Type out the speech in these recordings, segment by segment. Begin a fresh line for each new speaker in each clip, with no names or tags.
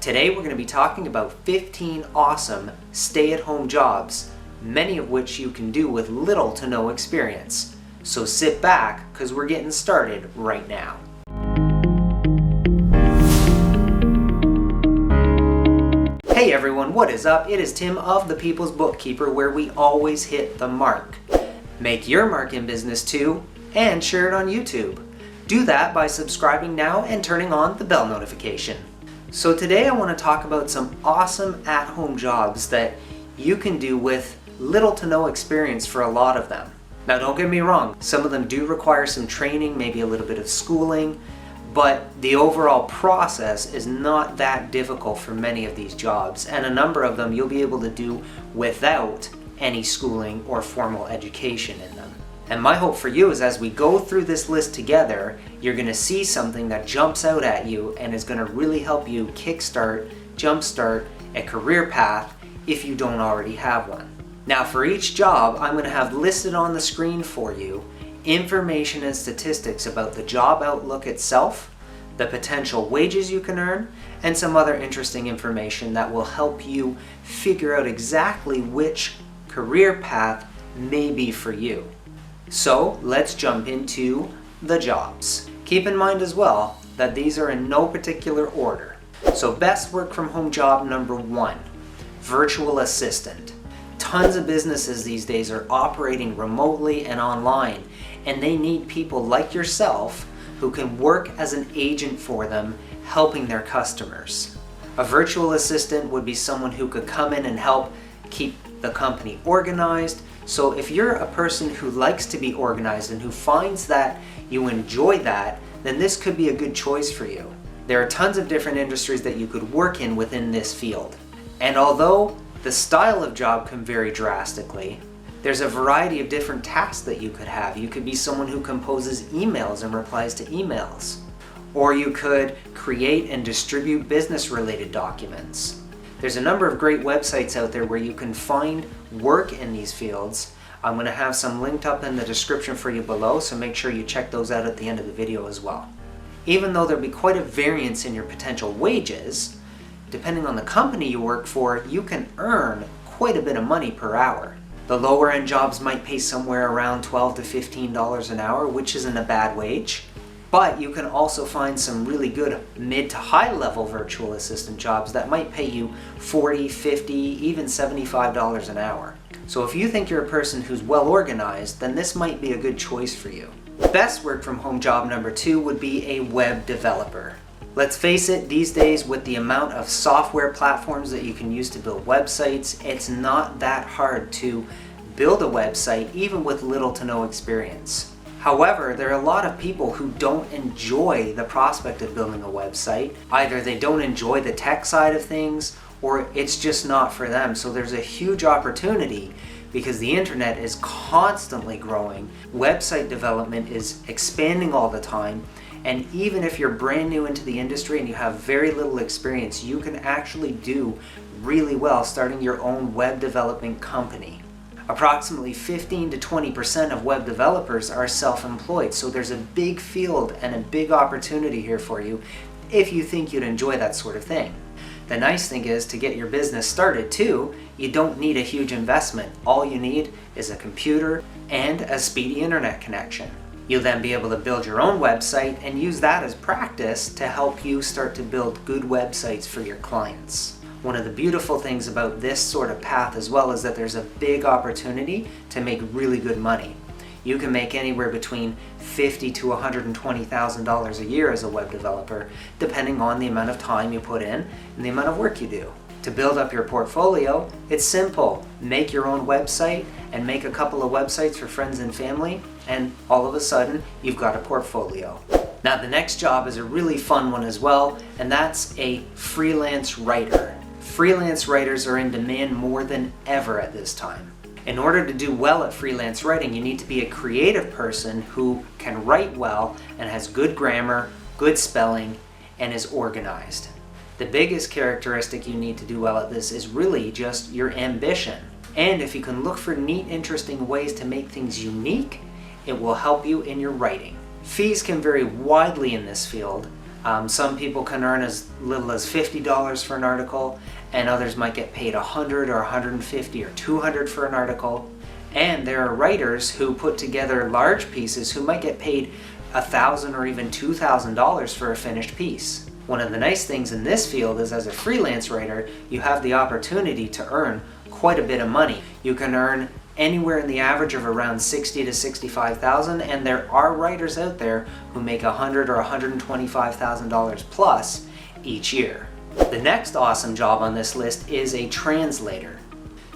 Today we're going to be talking about 15 awesome stay-at-home jobs, many of which you can do with little to no experience. So sit back, because we're getting started right now. Hey everyone, what is up? It is Tim of The People's Bookkeeper, where we always hit the mark. Make your mark in business too, and share it on YouTube. Do that by subscribing now and turning on the bell notification. So today I want to talk about some awesome at-home jobs that you can do with little to no experience for a lot of them. Now don't get me wrong, some of them do require some training, maybe a little bit of schooling, but the overall process is not that difficult for many of these jobs, and a number of them you'll be able to do without any schooling or formal education in them. And my hope for you is as we go through this list together, you're going to see something that jumps out at you and is going to really help you kickstart, jumpstart a career path if you don't already have one. Now for each job, I'm going to have listed on the screen for you information and statistics about the job outlook itself, the potential wages you can earn, and some other interesting information that will help you figure out exactly which career path may be for you. So let's jump into the jobs. Keep in mind as well that these are in no particular order. So best work from home job number 1, virtual assistant. Tons of businesses these days are operating remotely and online, and they need people like yourself who can work as an agent for them, helping their customers. A virtual assistant would be someone who could come in and help keep the company organized. So if you're a person who likes to be organized and who finds that you enjoy that, then this could be a good choice for you. There are tons of different industries that you could work in within this field. And although the style of job can vary drastically, there's a variety of different tasks that you could have. You could be someone who composes emails and replies to emails. Or you could create and distribute business-related documents. There's a number of great websites out there where you can find work in these fields. I'm going to have some linked up in the description for you below, so make sure you check those out at the end of the video as well. Even though there'll be quite a variance in your potential wages, depending on the company you work for, you can earn quite a bit of money per hour. The lower end jobs might pay somewhere around $12 to $15 an hour, which isn't a bad wage. But you can also find some really good mid to high level virtual assistant jobs that might pay you $40, $50, even $75 an hour. So if you think you're a person who's well organized, then this might be a good choice for you. Best work from home job number 2 would be a web developer. Let's face it, these days with the amount of software platforms that you can use to build websites, it's not that hard to build a website even with little to no experience. However, there are a lot of people who don't enjoy the prospect of building a website. Either they don't enjoy the tech side of things, or it's just not for them. So there's a huge opportunity because the internet is constantly growing. Website development is expanding all the time. And even if you're brand new into the industry and you have very little experience, you can actually do really well starting your own web development company. Approximately 15 to 20% of web developers are self-employed, so there's a big field and a big opportunity here for you if you think you'd enjoy that sort of thing. The nice thing is, to get your business started too, you don't need a huge investment. All you need is a computer and a speedy internet connection. You'll then be able to build your own website and use that as practice to help you start to build good websites for your clients. One of the beautiful things about this sort of path as well is that there's a big opportunity to make really good money. You can make anywhere between $50,000 to $120,000 a year as a web developer, depending on the amount of time you put in and the amount of work you do. To build up your portfolio, it's simple. Make your own website and make a couple of websites for friends and family, and all of a sudden you've got a portfolio. Now the next job is a really fun one as well, and that's a freelance writer. Freelance writers are in demand more than ever at this time. In order to do well at freelance writing, you need to be a creative person who can write well and has good grammar, good spelling, and is organized. The biggest characteristic you need to do well at this is really just your ambition. And if you can look for neat, interesting ways to make things unique, it will help you in your writing. Fees can vary widely in this field, Some people can earn as little as $50 for an article, and others might get paid $100 or $150 or $200 for an article. And there are writers who put together large pieces who might get paid $1,000 or even $2,000 for a finished piece. One of the nice things in this field is, as a freelance writer, you have the opportunity to earn quite a bit of money. You can earn anywhere in the average of around $60,000 to $65,000, and there are writers out there who make $100,000 or $125,000 plus each year. The next awesome job on this list is a translator.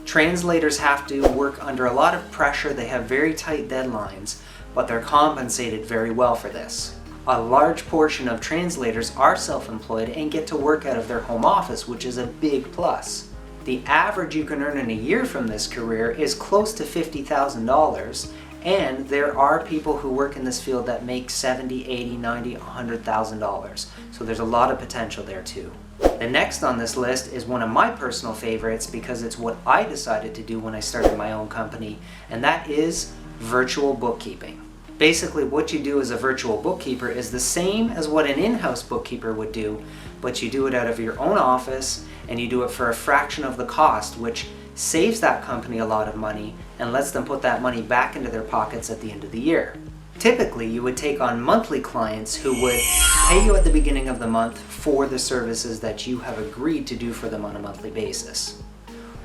Translators have to work under a lot of pressure. They have very tight deadlines, but they're compensated very well for this. A large portion of translators are self-employed and get to work out of their home office, which is a big plus. The average you can earn in a year from this career is close to $50,000, and there are people who work in this field that make $70,000, $80,000, $90,000, $100,000. So there's a lot of potential there too. The next on this list is one of my personal favorites because it's what I decided to do when I started my own company, and that is virtual bookkeeping. Basically, what you do as a virtual bookkeeper is the same as what an in-house bookkeeper would do, but you do it out of your own office and you do it for a fraction of the cost, which saves that company a lot of money and lets them put that money back into their pockets at the end of the year. Typically, you would take on monthly clients who would pay you at the beginning of the month for the services that you have agreed to do for them on a monthly basis.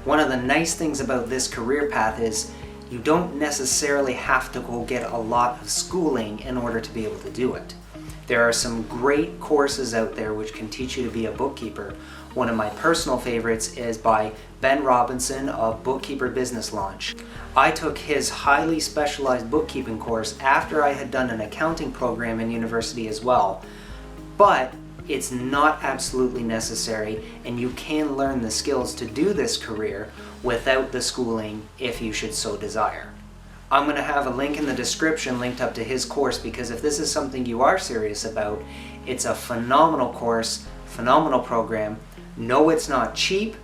One of the nice things about this career path is you don't necessarily have to go get a lot of schooling in order to be able to do it. There are some great courses out there which can teach you to be a bookkeeper. One of my personal favorites is by Ben Robinson of Bookkeeper Business Launch. I took his highly specialized bookkeeping course after I had done an accounting program in university as well. But it's not absolutely necessary, and you can learn the skills to do this career without the schooling if you should so desire. I'm going to have a link in the description linked up to his course, because if this is something you are serious about, it's a phenomenal course, phenomenal program. No, it's not cheap,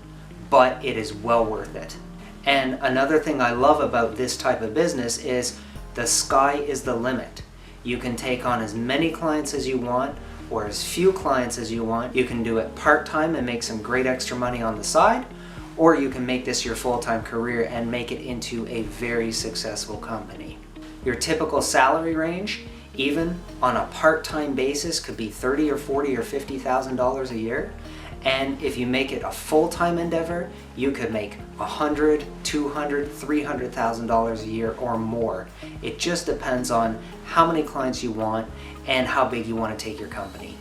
but it is well worth it. And another thing I love about this type of business is the sky is the limit. You can take on as many clients as you want, or as few clients as you want. You can do it part-time and make some great extra money on the side, or you can make this your full-time career and make it into a very successful company. Your typical salary range, even on a part-time basis, could be $30,000 or $40,000 or $50,000 a year. And if you make it a full-time endeavor, you could make $100,000, $200,000, $300,000 a year or more. It just depends on how many clients you want and how big you want to take your company.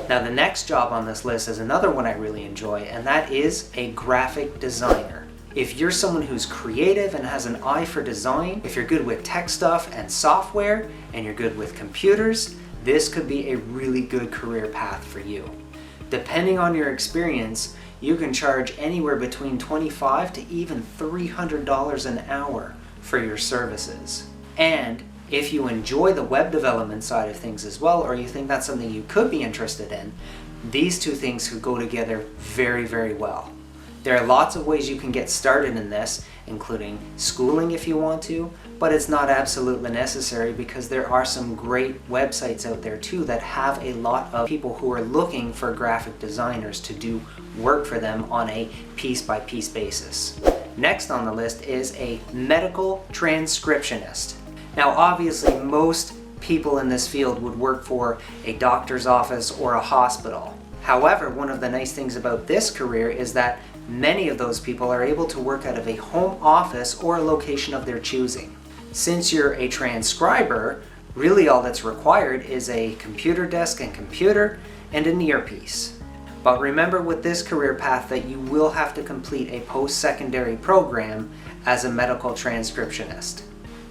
Now, the next job on this list is another one I really enjoy, and that is a graphic designer. If you're someone who's creative and has an eye for design, if you're good with tech stuff and software, and you're good with computers, this could be a really good career path for you. Depending on your experience, you can charge anywhere between $25 to even $300 an hour for your services. And if you enjoy the web development side of things as well, or you think that's something you could be interested in, these two things could go together very, very well. There are lots of ways you can get started in this, including schooling if you want to, but it's not absolutely necessary because there are some great websites out there too that have a lot of people who are looking for graphic designers to do work for them on a piece-by-piece basis. Next on the list is a medical transcriptionist. Now, obviously, most people in this field would work for a doctor's office or a hospital. However, one of the nice things about this career is that many of those people are able to work out of a home office or a location of their choosing. Since you're a transcriber, really all that's required is a computer desk and computer and an earpiece. But remember with this career path that you will have to complete a post-secondary program as a medical transcriptionist.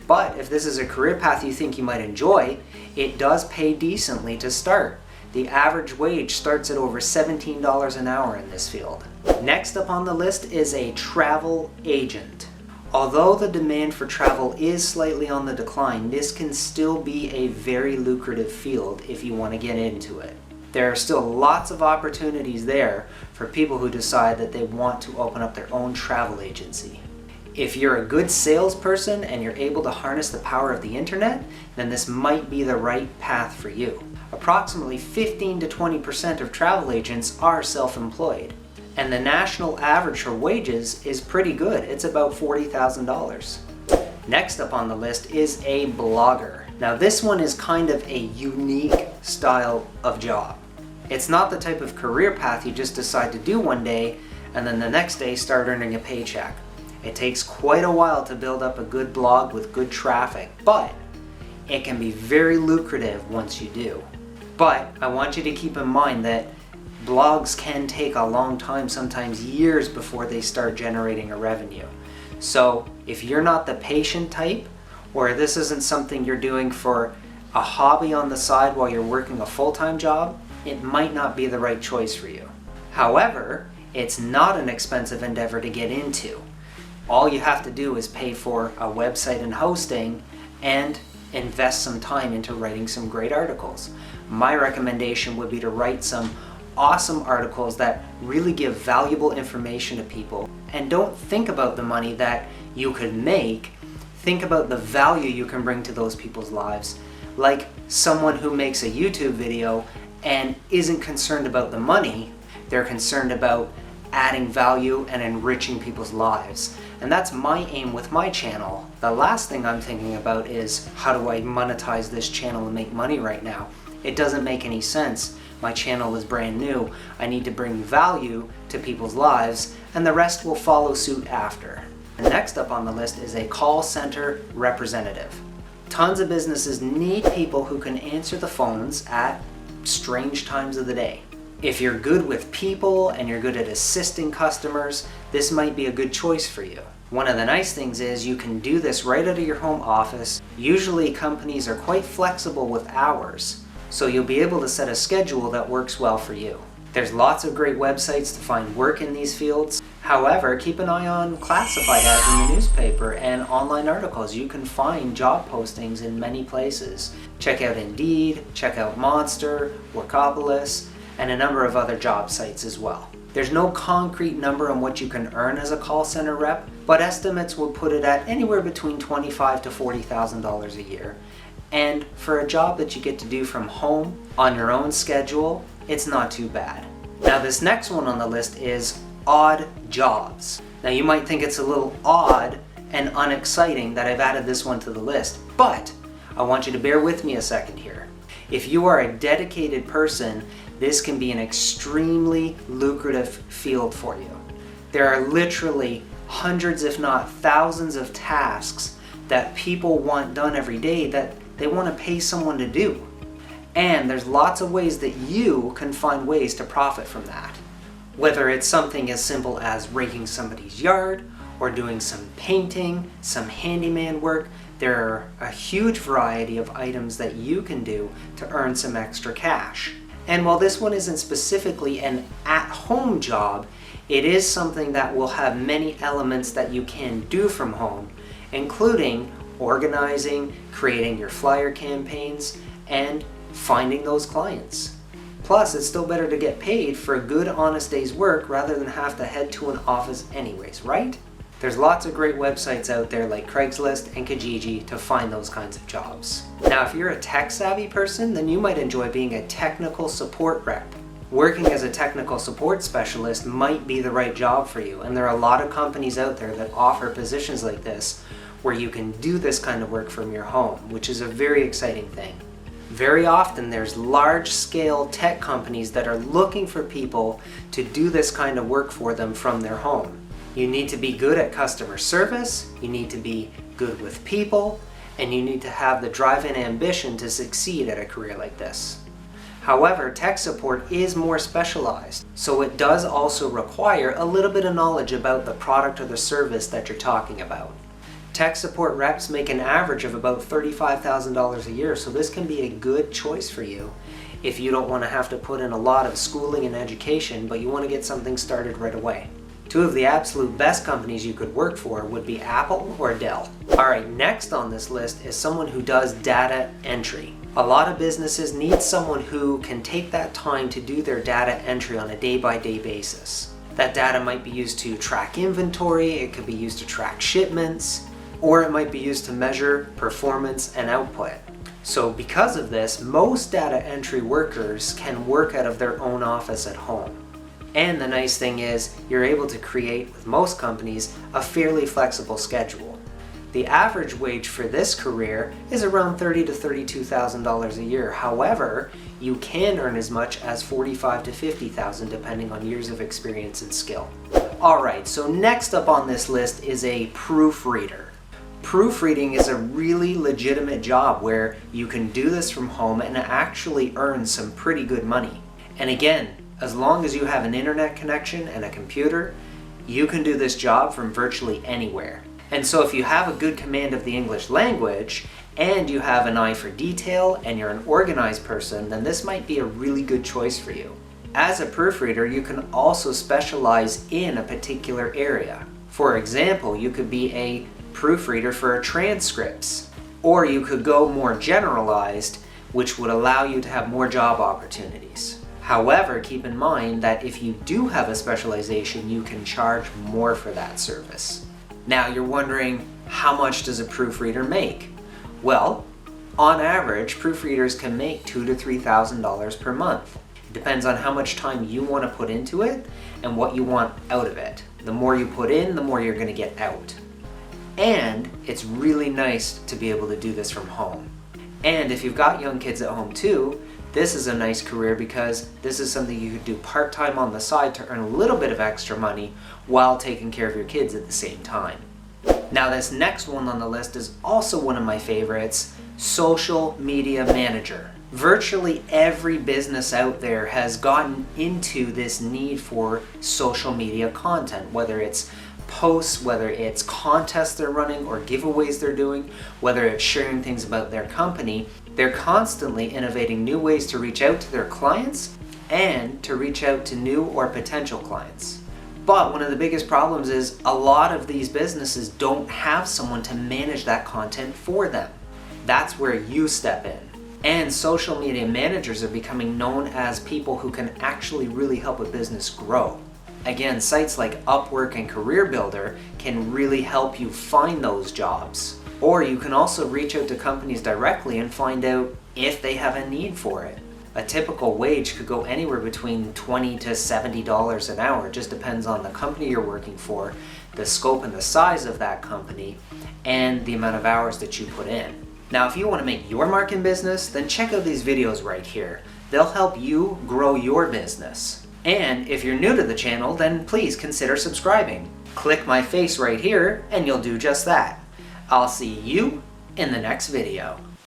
But if this is a career path you think you might enjoy, it does pay decently to start. The average wage starts at over $17 an hour in this field. Next up on the list is a travel agent. Although the demand for travel is slightly on the decline, this can still be a very lucrative field if you want to get into it. There are still lots of opportunities there for people who decide that they want to open up their own travel agency. If you're a good salesperson and you're able to harness the power of the internet, then this might be the right path for you. approximately 15 to 20% of travel agents are self-employed. And the national average for wages is pretty good. It's about $40,000. Next up on the list is a blogger. Now this one is kind of a unique style of job. It's not the type of career path you just decide to do one day and then the next day start earning a paycheck. It takes quite a while to build up a good blog with good traffic, but it can be very lucrative once you do. But I want you to keep in mind that blogs can take a long time, sometimes years, before they start generating a revenue. So if you're not the patient type, or this isn't something you're doing for a hobby on the side while you're working a full-time job, it might not be the right choice for you. However, it's not an expensive endeavor to get into. All you have to do is pay for a website and hosting and invest some time into writing some great articles. My recommendation would be to write some awesome articles that really give valuable information to people. And don't think about the money that you could make, think about the value you can bring to those people's lives. Like someone who makes a YouTube video and isn't concerned about the money, they're concerned about adding value and enriching people's lives. And that's my aim with my channel. The last thing I'm thinking about is, how do I monetize this channel and make money right now? It doesn't make any sense. My channel is brand new. I need to bring value to people's lives, and the rest will follow suit after. Next up on the list is a call center representative. Tons of businesses need people who can answer the phones at strange times of the day. If you're good with people and you're good at assisting customers, this might be a good choice for you. One of the nice things is you can do this right out of your home office. Usually companies are quite flexible with hours, so you'll be able to set a schedule that works well for you. There's lots of great websites to find work in these fields. However, keep an eye on classified ads in the newspaper and online articles. You can find job postings in many places. Check out Indeed, check out Monster, Workopolis, and a number of other job sites as well. There's no concrete number on what you can earn as a call center rep, but estimates will put it at anywhere between $25,000 to $40,000 a year. And for a job that you get to do from home on your own schedule, it's not too bad. Now this next one on the list is odd jobs. Now you might think it's a little odd and unexciting that I've added this one to the list, but I want you to bear with me a second here. If you are a dedicated person, this can be an extremely lucrative field for you. There are literally hundreds, if not thousands, of tasks that people want done every day that they want to pay someone to do. And there's lots of ways that you can find ways to profit from that. Whether it's something as simple as raking somebody's yard, or doing some painting, some handyman work, there are a huge variety of items that you can do to earn some extra cash. And while this one isn't specifically an at-home job, it is something that will have many elements that you can do from home, including organizing, creating your flyer campaigns, and finding those clients. Plus, it's still better to get paid for a good, honest day's work rather than have to head to an office anyways, right? There's lots of great websites out there like Craigslist and Kijiji to find those kinds of jobs. Now, if you're a tech-savvy person, then you might enjoy being a technical support rep. Working as a technical support specialist might be the right job for you, and there are a lot of companies out there that offer positions like this where you can do this kind of work from your home, which is a very exciting thing. Very often there's large-scale tech companies that are looking for people to do this kind of work for them from their home. You need to be good at customer service, you need to be good with people, and you need to have the drive and ambition to succeed at a career like this. However, tech support is more specialized, so it does also require a little bit of knowledge about the product or the service that you're talking about. Tech support reps make an average of about $35,000 a year, so this can be a good choice for you if you don't want to have to put in a lot of schooling and education, but you want to get something started right away. Two of the absolute best companies you could work for would be Apple or Dell. Alright, next on this list is someone who does data entry. A lot of businesses need someone who can take that time to do their data entry on a day-by-day basis. That data might be used to track inventory, it could be used to track shipments, or it might be used to measure performance and output. So because of this, most data entry workers can work out of their own office at home. And the nice thing is, you're able to create, with most companies, a fairly flexible schedule. The average wage for this career is around $30,000 to $32,000 a year. However, you can earn as much as $45,000 to $50,000 depending on years of experience and skill. Alright, so next up on this list is a proofreader. Proofreading is a really legitimate job where you can do this from home and actually earn some pretty good money. And again, as long as you have an internet connection and a computer, you can do this job from virtually anywhere. And so if you have a good command of the English language, and you have an eye for detail, and you're an organized person, then this might be a really good choice for you. As a proofreader, you can also specialize in a particular area. For example, you could be a proofreader for transcripts, or you could go more generalized, which would allow you to have more job opportunities. However, keep in mind that if you do have a specialization, you can charge more for that service. Now you're wondering, how much does a proofreader make? Well, on average, proofreaders can make $2,000 to $3,000 per month. It depends on how much time you want to put into it and what you want out of it. The more you put in, the more you're going to get out. And it's really nice to be able to do this from home. And if you've got young kids at home too, this is a nice career because this is something you could do part-time on the side to earn a little bit of extra money while taking care of your kids at the same time. Now this next one on the list is also one of my favorites, social media manager. Virtually every business out there has gotten into this need for social media content, whether it's posts, whether it's contests they're running or giveaways they're doing, whether it's sharing things about their company. They're constantly innovating new ways to reach out to their clients and to reach out to new or potential clients. But one of the biggest problems is a lot of these businesses don't have someone to manage that content for them. That's where you step in. And social media managers are becoming known as people who can actually really help a business grow. Again, sites like Upwork and Career Builder can really help you find those jobs. Or you can also reach out to companies directly and find out if they have a need for it. A typical wage could go anywhere between $20 to $70 an hour. It just depends on the company you're working for, the scope and the size of that company, and the amount of hours that you put in. Now, if you want to make your mark in business, then check out these videos right here. They'll help you grow your business. And if you're new to the channel, then please consider subscribing. Click my face right here and you'll do just that. I'll see you in the next video.